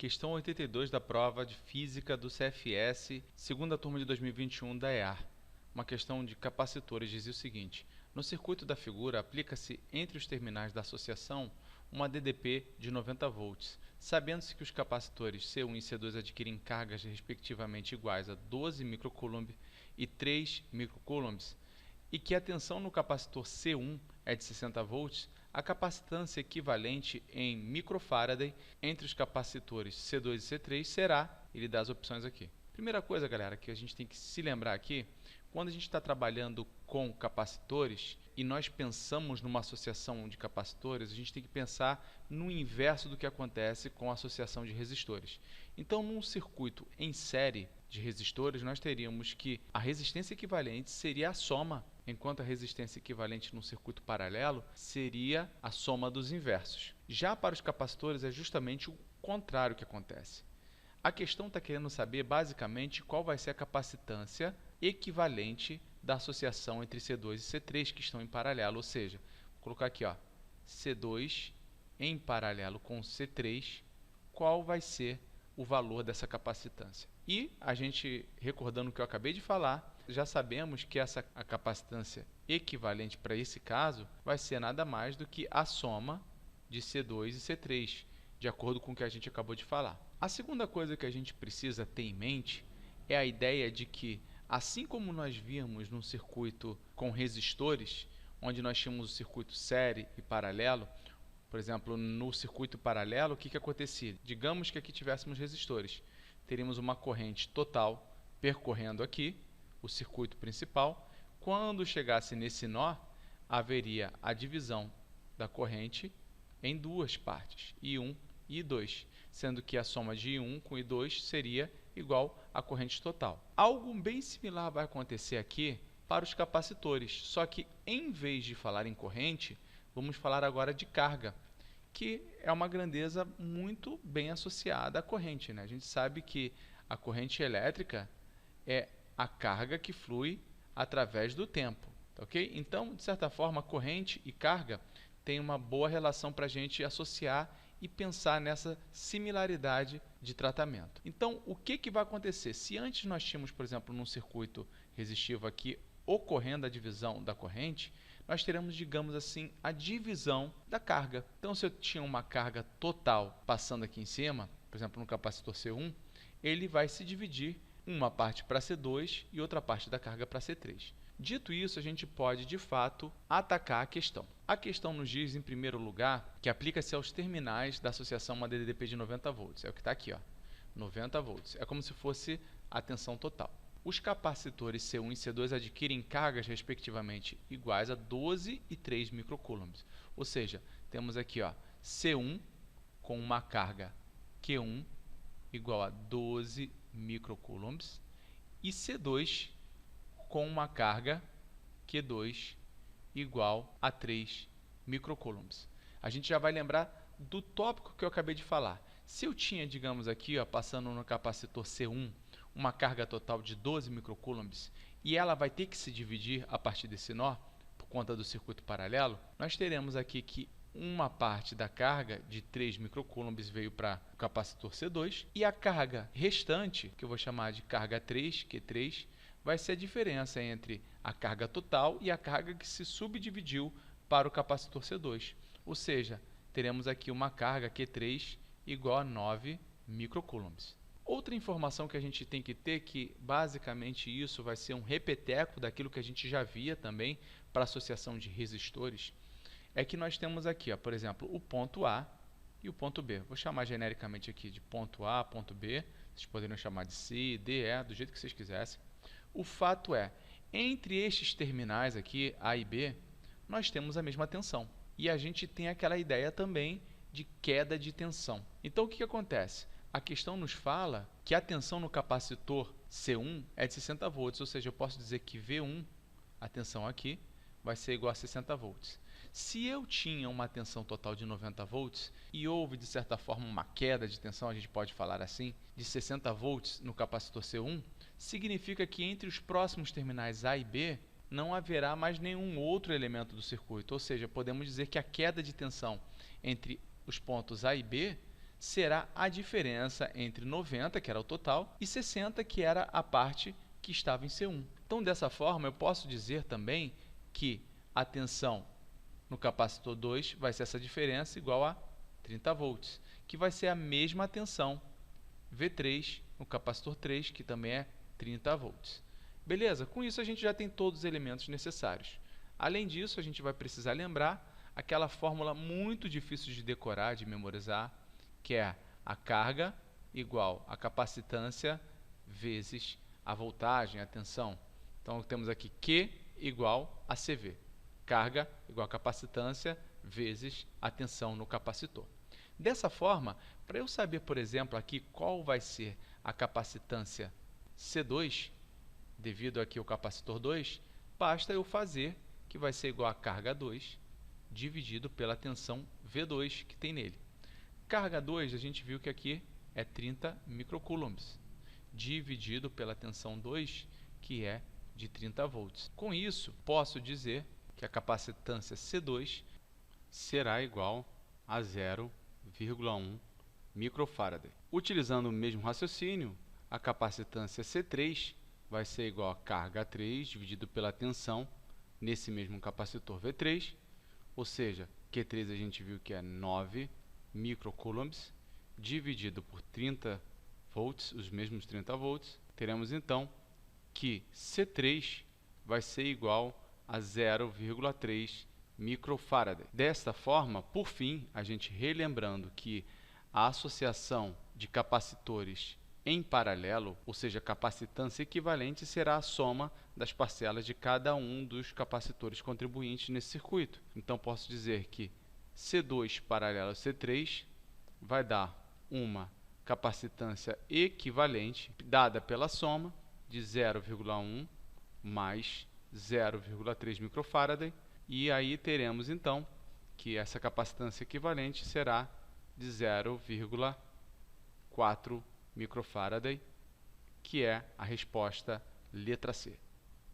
Questão 82 da prova de Física do CFS, segunda turma de 2021 da EAR. Uma questão de capacitores dizia o seguinte: no circuito da figura aplica-se entre os terminais da associação uma DDP de 90 volts, sabendo-se que os capacitores C1 e C2 adquirem cargas respectivamente iguais a 12 microcoulomb e 3 microcoulombs, e que a tensão no capacitor C1 é de 60 volts, a capacitância equivalente em microfarad entre os capacitores C2 e C3 será, ele dá as opções aqui. Primeira coisa, galera, que a gente tem que se lembrar aqui, quando a gente está trabalhando com capacitores e nós pensamos numa associação de capacitores, a gente tem que pensar no inverso do que acontece com a associação de resistores. Então, num circuito em série de resistores, nós teríamos que a resistência equivalente seria a soma, enquanto a resistência equivalente num circuito paralelo seria a soma dos inversos. Já para os capacitores é justamente o contrário que acontece. A questão está querendo saber basicamente qual vai ser a capacitância equivalente da associação entre C2 e C3 que estão em paralelo, ou seja, vou colocar aqui ó, C2 em paralelo com C3, qual vai ser o valor dessa capacitância. E a gente, recordando o que eu acabei de falar, já sabemos que a capacitância equivalente para esse caso vai ser nada mais do que a soma de C2 e C3, de acordo com o que a gente acabou de falar. A segunda coisa que a gente precisa ter em mente é a ideia de que, assim como nós víamos num circuito com resistores, onde nós tínhamos o circuito série e paralelo, por exemplo, no circuito paralelo, o que acontecia? Digamos que aqui tivéssemos resistores. Teríamos uma corrente total percorrendo aqui, o circuito principal. Quando chegasse nesse nó, haveria a divisão da corrente em duas partes, I1 e I2, sendo que a soma de I1 com I2 seria igual à corrente total. Algo bem similar vai acontecer aqui para os capacitores, só que em vez de falar em corrente, vamos falar agora de carga, que é uma grandeza muito bem associada à corrente, né? A gente sabe que a corrente elétrica é a carga que flui através do tempo, tá ok? Então, de certa forma, corrente e carga têm uma boa relação para a gente associar e pensar nessa similaridade de tratamento. Então, o que vai acontecer? Se antes nós tínhamos, por exemplo, num circuito resistivo aqui, ocorrendo a divisão da corrente, nós teremos, digamos assim, a divisão da carga. Então, se eu tinha uma carga total passando aqui em cima, por exemplo, no capacitor C1, ele vai se dividir uma parte para C2 e outra parte da carga para C3. Dito isso, a gente pode, de fato, atacar a questão. A questão nos diz, em primeiro lugar, que aplica-se aos terminais da associação uma DDP de 90 volts. É o que está aqui, ó, 90 volts. É como se fosse a tensão total. Os capacitores C1 e C2 adquirem cargas, respectivamente, iguais a 12 e 3 microcoulombs. Ou seja, temos aqui ó, C1 com uma carga Q1 igual a 12 microcoulombs e C2 com uma carga Q2 igual a 3 microcoulombs. A gente já vai lembrar do tópico que eu acabei de falar. Se eu tinha, digamos aqui, ó, passando no capacitor C1, uma carga total de 12 microcoulombs e ela vai ter que se dividir a partir desse nó, por conta do circuito paralelo, nós teremos aqui que uma parte da carga de 3 microcoulombs veio para o capacitor C2 e a carga restante, que eu vou chamar de carga 3, Q3, vai ser a diferença entre a carga total e a carga que se subdividiu para o capacitor C2. Ou seja, teremos aqui uma carga Q3 igual a 9 microcoulombs. Outra informação que a gente tem que ter, que basicamente isso vai ser um repeteco daquilo que a gente já via também para associação de resistores, é que nós temos aqui, ó, por exemplo, o ponto A e o ponto B. Vou chamar genericamente aqui de ponto A, ponto B, vocês poderiam chamar de C, D, E, do jeito que vocês quisessem. O fato é, entre estes terminais aqui, A e B, nós temos a mesma tensão. E a gente tem aquela ideia também de queda de tensão. Então, o que acontece? A questão nos fala que a tensão no capacitor C1 é de 60 volts, ou seja, eu posso dizer que V1, a tensão aqui, vai ser igual a 60 volts. Se eu tinha uma tensão total de 90 volts e houve, de certa forma, uma queda de tensão, a gente pode falar assim, de 60 volts no capacitor C1, significa que entre os próximos terminais A e B não haverá mais nenhum outro elemento do circuito, ou seja, podemos dizer que a queda de tensão entre os pontos A e B será a diferença entre 90, que era o total, e 60, que era a parte que estava em C1. Então, dessa forma, eu posso dizer também que a tensão no capacitor 2 vai ser essa diferença igual a 30 volts, que vai ser a mesma tensão V3 no capacitor 3, que também é 30 volts. Beleza? Com isso a gente já tem todos os elementos necessários. Além disso, a gente vai precisar lembrar aquela fórmula muito difícil de decorar, de memorizar, que é a carga igual a capacitância vezes a voltagem, a tensão. Então, temos aqui Q igual a CV. Carga igual a capacitância vezes a tensão no capacitor. Dessa forma, para eu saber, por exemplo, aqui qual vai ser a capacitância C2, devido aqui ao capacitor 2, basta eu fazer que vai ser igual a carga 2 dividido pela tensão V2 que tem nele. Carga 2, a gente viu que aqui é 30 microcoulombs, dividido pela tensão 2, que é de 30 volts. Com isso, posso dizer que a capacitância C2 será igual a 0,1 microfarad. Utilizando o mesmo raciocínio, a capacitância C3 vai ser igual a carga 3 dividido pela tensão nesse mesmo capacitor V3, ou seja, Q3 a gente viu que é 9 microcoulombs, dividido por 30 volts, os mesmos 30 volts, teremos então que C3 vai ser igual a 0,3 microfarad. Desta forma, por fim, a gente relembrando que a associação de capacitores em paralelo, ou seja, capacitância equivalente, será a soma das parcelas de cada um dos capacitores contribuintes nesse circuito. Então, posso dizer que C2 paralelo a C3 vai dar uma capacitância equivalente, dada pela soma de 0,1 mais 0,3 microfarad, e aí teremos então que essa capacitância equivalente será de 0,4 microfarad, que é a resposta letra C.